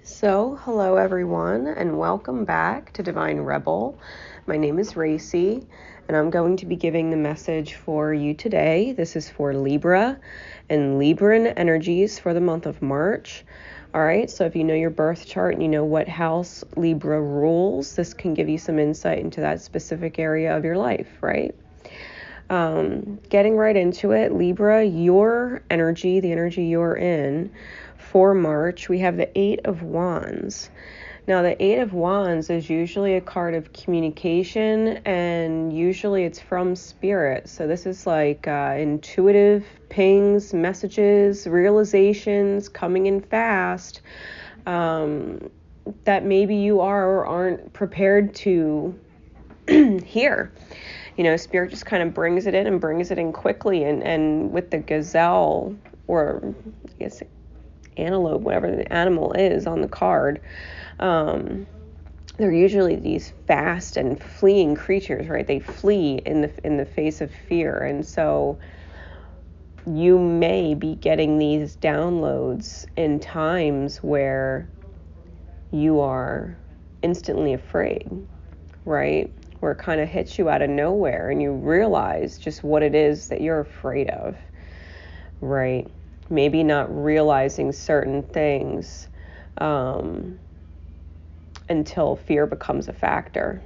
So, hello everyone, and welcome back to Divine Rebel. My name is Racy, and I'm going to be giving the message for you today. This is for Libra and Libran energies for the month of March. All right, so if you know your birth chart and you know what house Libra rules, this can give you some insight into that specific area of your life, right? Getting right into it, Libra, your energy, the energy you're in for March, we have the Eight of Wands. Now, the Eight of Wands is usually a card of communication, and usually it's from spirit. So this is like intuitive pings, messages, realizations coming in fast that maybe you are or aren't prepared to hear. Spirit just kind of brings it in and brings it in quickly. And with the gazelle, or I guess antelope, whatever the animal is on the card, they're usually these fast and fleeing creatures, right? They flee in the face of fear. And so you may be getting these downloads in times where you are instantly afraid, right? Where it kind of hits you out of nowhere and you realize just what it is that you're afraid of, right? Maybe not realizing certain things until fear becomes a factor.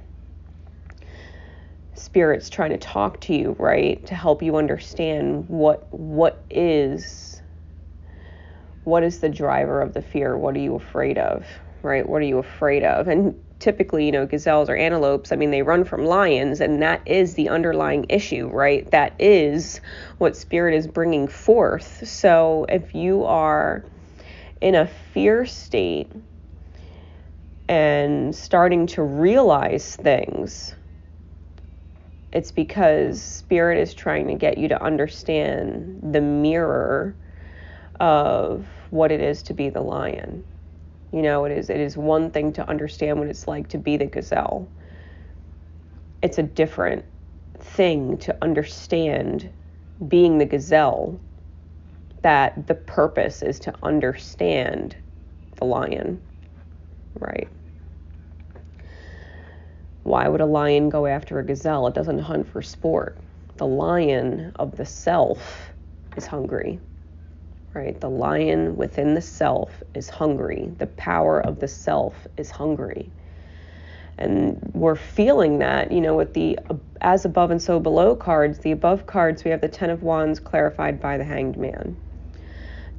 Spirit's trying to talk to you, right? To help you understand what is the driver of the fear? What are you afraid of, right? What are you afraid of? And typically, gazelles or antelopes, they run from lions, and that is the underlying issue, right? That is what spirit is bringing forth. So if you are in a fear state and starting to realize things, it's because spirit is trying to get you to understand the mirror of what it is to be the lion. It is one thing to understand what it's like to be the gazelle. It's a different thing to understand being the gazelle, that the purpose is to understand the lion, right? Why would a lion go after a gazelle? It doesn't hunt for sport. The lion of the self is hungry. Right? The lion within the self is hungry. The power of the self is hungry. And we're feeling that, with the as above and so below cards. The above cards, we have the Ten of Wands clarified by the Hanged Man.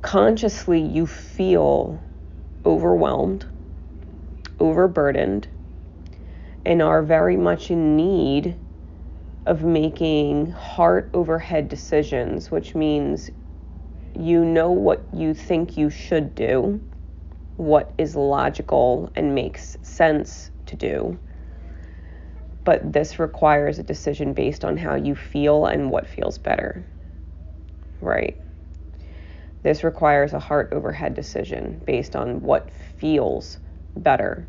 Consciously, you feel overwhelmed, overburdened, and are very much in need of making heart over head decisions, which means you know what you think you should do, what is logical and makes sense to do. But this requires a decision based on how you feel and what feels better, right? This requires a heart over head decision based on what feels better.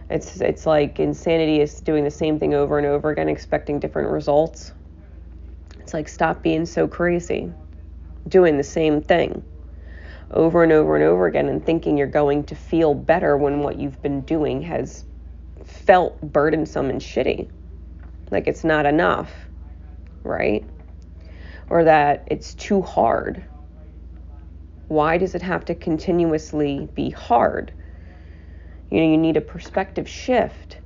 It's like insanity is doing the same thing over and over again, expecting different results. It's like, stop being so crazy, doing the same thing over and over and over again and thinking you're going to feel better when what you've been doing has felt burdensome and shitty. Like it's not enough, right? Or that it's too hard. Why does it have to continuously be hard? You need a perspective shift.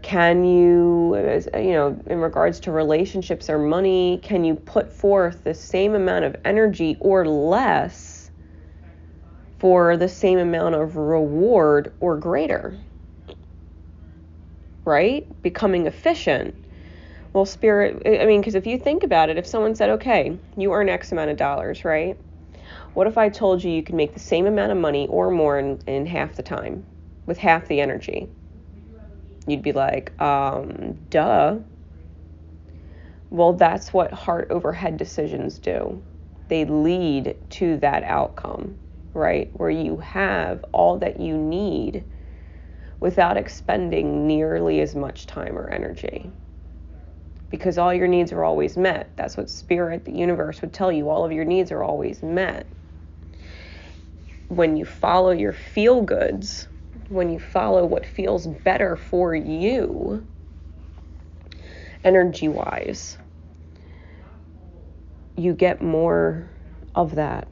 Can you, in regards to relationships or money, can you put forth the same amount of energy or less for the same amount of reward or greater? Right? Becoming efficient. Well, spirit, because if you think about it, if someone said, okay, you earn X amount of dollars, right? What if I told you could make the same amount of money or more in half the time with half the energy? You'd be like, duh. Well, that's what heart over head decisions do. They lead to that outcome, right? Where you have all that you need without expending nearly as much time or energy. Because all your needs are always met. That's what spirit, the universe would tell you. All of your needs are always met. when you follow your feel goods, when you follow what feels better for you, energy-wise, you get more of that.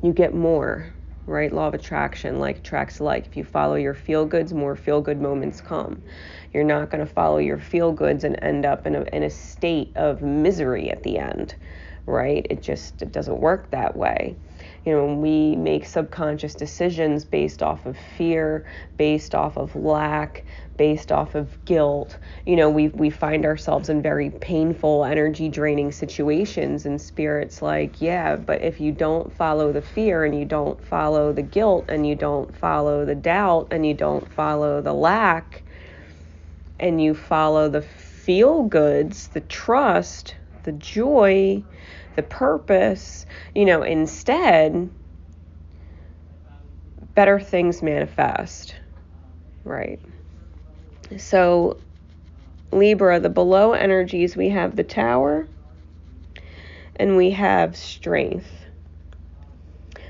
You get more, right? Law of attraction, like attracts like. If you follow your feel goods, more feel good moments come. You're not going to follow your feel goods and end up in a state of misery at the end, right? It doesn't work that way. When we make subconscious decisions based off of fear, based off of lack, based off of guilt, we find ourselves in very painful, energy draining situations, and Spirit's like, yeah, but if you don't follow the fear, and you don't follow the guilt, and you don't follow the doubt, and you don't follow the lack, and you follow the feel goods, the trust, the joy, the purpose, instead, better things manifest, right? So, Libra, the below energies, we have the Tower and we have Strength.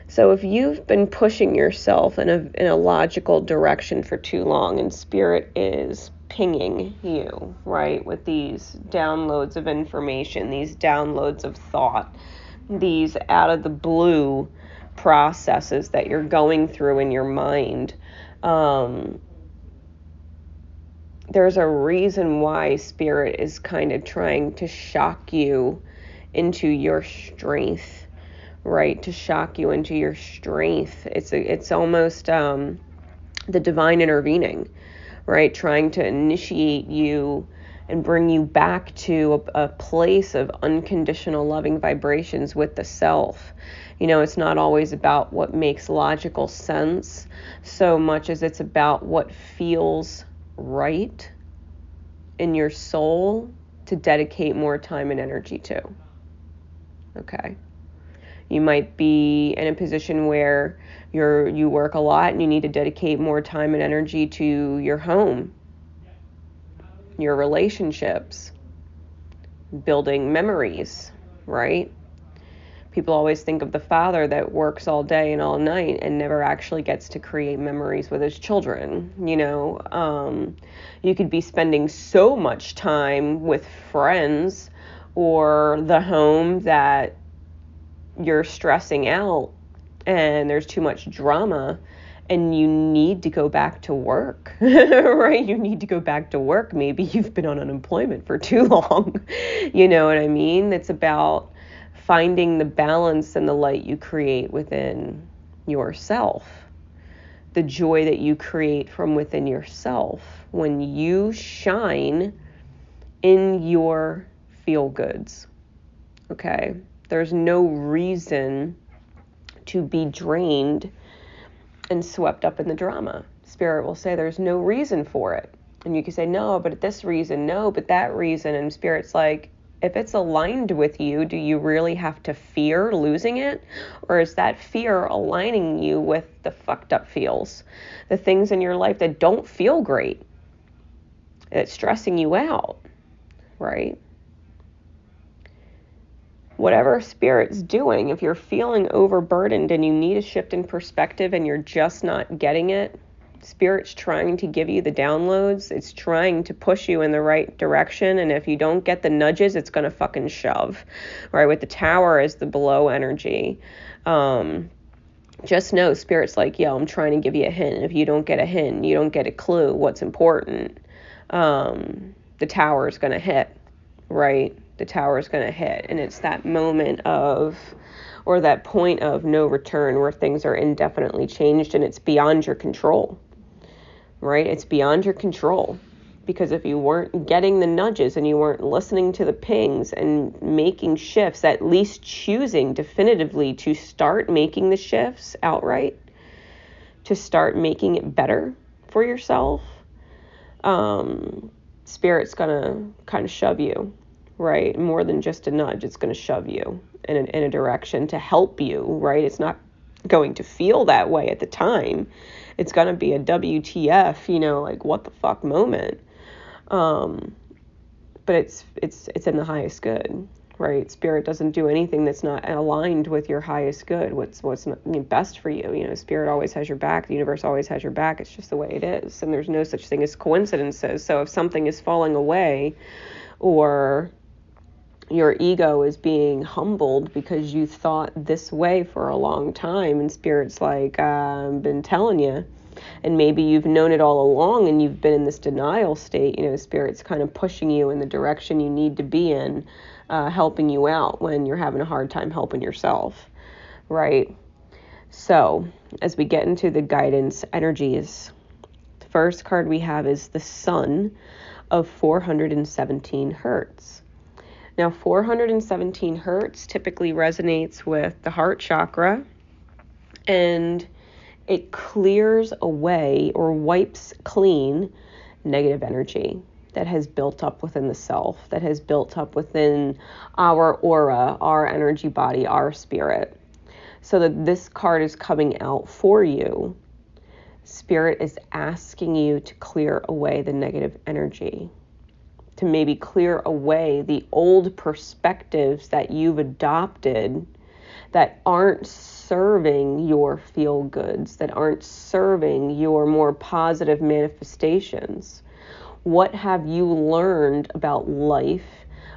So if you've been pushing yourself in a logical direction for too long, and Spirit is pinging you, right, with these downloads of information, these downloads of thought, these out of the blue processes that you're going through in your mind, there's a reason why Spirit is kind of trying to shock you into your strength, right? To shock you into your strength. It's almost the divine intervening, right? Trying to initiate you and bring you back to a place of unconditional loving vibrations with the self. It's not always about what makes logical sense so much as it's about what feels right in your soul to dedicate more time and energy to. Okay. You might be in a position where you work a lot and you need to dedicate more time and energy to your home, your relationships, building memories, right? People always think of the father that works all day and all night and never actually gets to create memories with his children. You could be spending so much time with friends or the home that you're stressing out and there's too much drama and you need to go back to work, right? You need to go back to work. Maybe you've been on unemployment for too long. You know what I mean? It's about finding the balance and the light you create within yourself, the joy that you create from within yourself when you shine in your feel goods. Okay? There's no reason to be drained and swept up in the drama. Spirit will say there's no reason for it. And you can say, no, but this reason, no, but that reason. And Spirit's like, if it's aligned with you, do you really have to fear losing it? Or is that fear aligning you with the fucked up feels? The things in your life that don't feel great, that's stressing you out, right? Whatever Spirit's doing, if you're feeling overburdened and you need a shift in perspective and you're just not getting it, Spirit's trying to give you the downloads. It's trying to push you in the right direction. And if you don't get the nudges, it's going to fucking shove, right? With the Tower as the below energy. Just know Spirit's like, yo, I'm trying to give you a hint. And if you don't get a hint, you don't get a clue what's important, the Tower is going to hit, right? The Tower is going to hit. And it's that moment of, or that point of no return where things are indefinitely changed and it's beyond your control, right? It's beyond your control. Because if you weren't getting the nudges and you weren't listening to the pings and making shifts, at least choosing definitively to start making the shifts outright, to start making it better for yourself, Spirit's gonna kind of shove you, right? More than just a nudge, it's gonna shove you in a direction to help you, right? It's not going to feel that way at the time. It's gonna be a WTF, like what the fuck moment. But it's in the highest good, right? Spirit doesn't do anything that's not aligned with your highest good, what's best for you. You know, Spirit always has your back. The universe always has your back. It's just the way it is. And there's no such thing as coincidences. So if something is falling away, or your ego is being humbled because you thought this way for a long time, and Spirit's like, I've been telling you, and maybe you've known it all along and you've been in this denial state, you know, Spirit's kind of pushing you in the direction you need to be in, helping you out when you're having a hard time helping yourself, right? So as we get into the guidance energies, the first card we have is the Sun of 417 hertz. Now, 417 hertz typically resonates with the heart chakra, and it clears away or wipes clean negative energy that has built up within the self, that has built up within our aura, our energy body, our spirit. So that this card is coming out for you. Spirit is asking you to clear away the negative energy, to maybe clear away the old perspectives that you've adopted that aren't serving your feel goods, that aren't serving your more positive manifestations. What have you learned about life,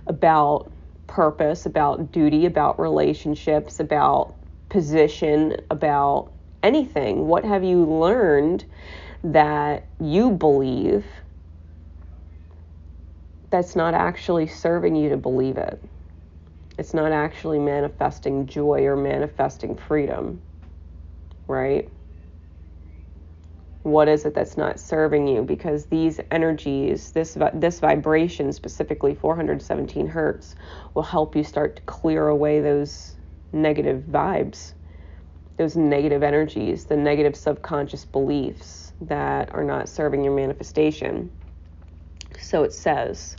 about purpose, about duty, about relationships, about position, about anything? What have you learned that you believe that's not actually serving you to believe it? It's not actually manifesting joy or manifesting freedom, right? What is it that's not serving you? Because these energies, this vibration, specifically 417 hertz, will help you start to clear away those negative vibes, those negative energies, the negative subconscious beliefs that are not serving your manifestation. So it says,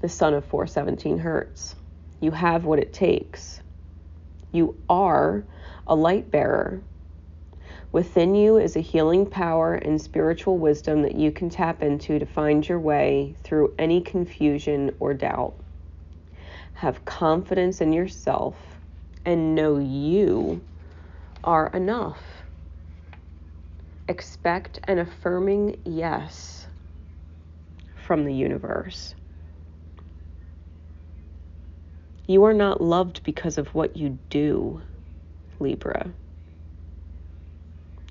the Sun of 417 hertz. You have what it takes. You are a light bearer. Within you is a healing power and spiritual wisdom that you can tap into to find your way through any confusion or doubt. Have confidence in yourself and know you are enough. Expect an affirming yes from the universe. You are not loved because of what you do, Libra.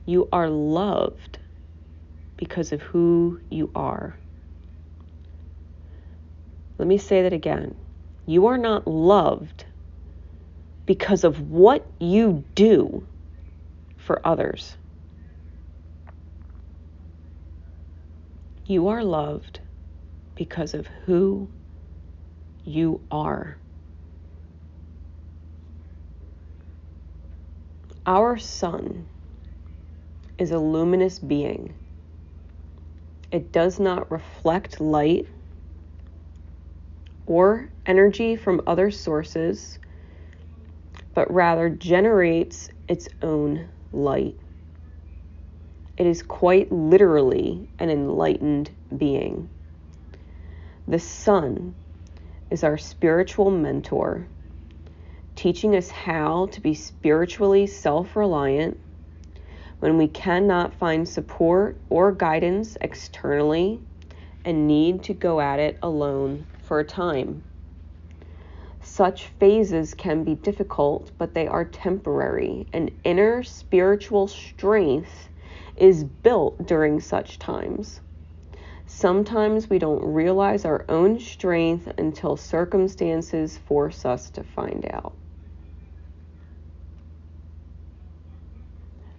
You are loved because of who you are. Let me say that again. You are not loved because of what you do for others. You are loved because of who you are. Our sun is a luminous being. It does not reflect light or energy from other sources, but rather generates its own light. It is quite literally an enlightened being. The sun is our spiritual mentor, teaching us how to be spiritually self-reliant when we cannot find support or guidance externally and need to go at it alone for a time. Such phases can be difficult, but they are temporary, and inner spiritual strength is built during such times. Sometimes we don't realize our own strength until circumstances force us to find out.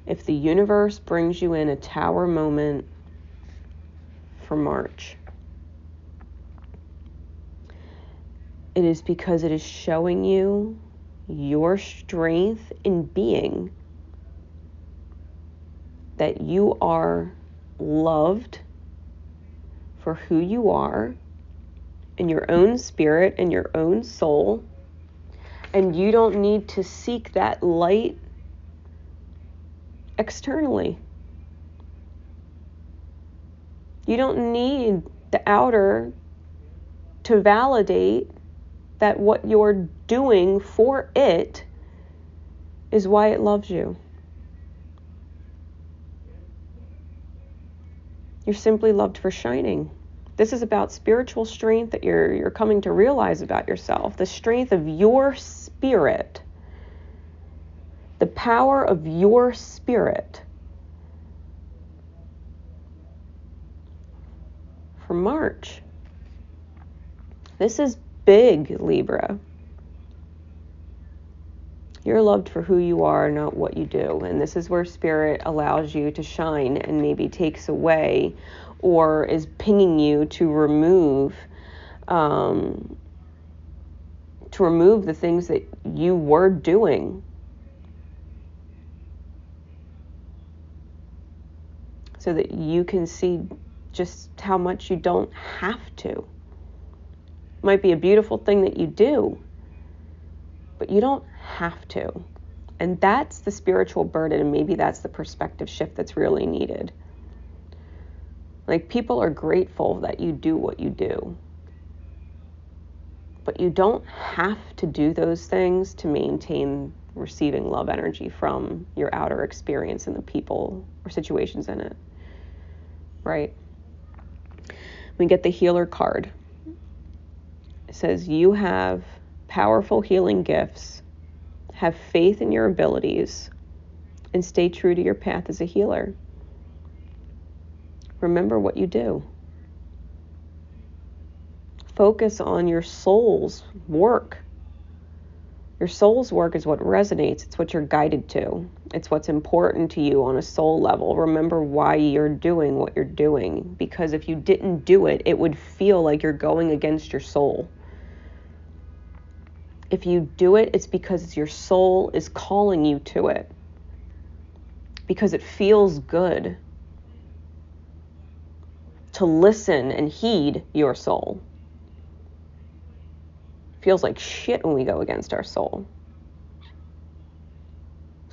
If the universe brings you in a tower moment for March, it is because it is showing you your strength in being, that you are loved for who you are in your own spirit and your own soul, and you don't need to seek that light externally. You don't need the outer to validate that what you're doing for it is why it loves you. You're simply loved for shining. This is about spiritual strength that you're coming to realize about yourself. The strength of your spirit. The power of your spirit. For March. This is big, Libra. You're loved for who you are, not what you do. And this is where spirit allows you to shine and maybe takes away or is pinging you to remove the things that you were doing. So that you can see just how much you don't have to. It might be a beautiful thing that you do, but you don't have to. And that's the spiritual burden, and maybe that's the perspective shift that's really needed. Like, people are grateful that you do what you do. But you don't have to do those things to maintain receiving love energy from your outer experience and the people or situations in it. Right? We get the healer card. It says, you have powerful healing gifts, have faith in your abilities, and stay true to your path as a healer. Remember what you do. Focus on your soul's work. Your soul's work is what resonates. It's what you're guided to. It's what's important to you on a soul level. Remember why you're doing what you're doing. Because if you didn't do it, it would feel like you're going against your soul. If you do it, it's because your soul is calling you to it. Because it feels good to listen and heed your soul. Feels like shit when we go against our soul.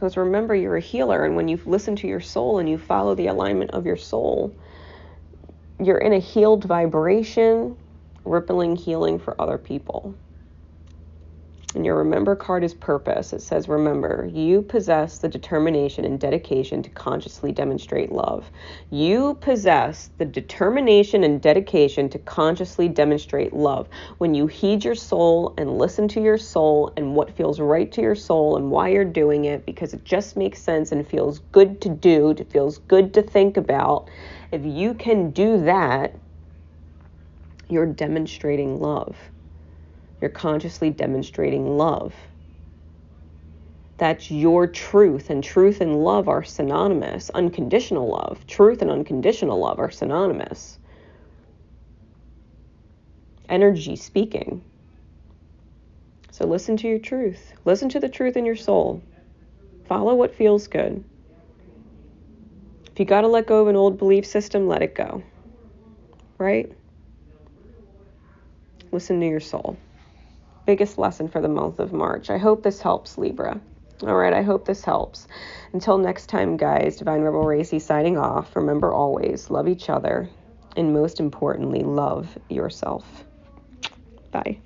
So it's remember you're a healer, and when you listen to your soul and you follow the alignment of your soul, you're in a healed vibration, rippling healing for other people. And your remember card is purpose. It says, remember, you possess the determination and dedication to consciously demonstrate love. You possess the determination and dedication to consciously demonstrate love. When you heed your soul and listen to your soul and what feels right to your soul and why you're doing it, because it just makes sense and feels good to do, it feels good to think about. If you can do that, you're demonstrating love. You're consciously demonstrating love. That's your truth, and truth and love are synonymous. Unconditional love. Truth and unconditional love are synonymous. Energy speaking. So listen to your truth. Listen to the truth in your soul. Follow what feels good. If you got to let go of an old belief system, let it go. Right? Listen to your soul. Biggest lesson for the month of March. I hope this helps, Libra. All right, I hope this helps. Until next time, guys, Divine Rebel Racy signing off. Remember always, love each other, and most importantly, love yourself. Bye.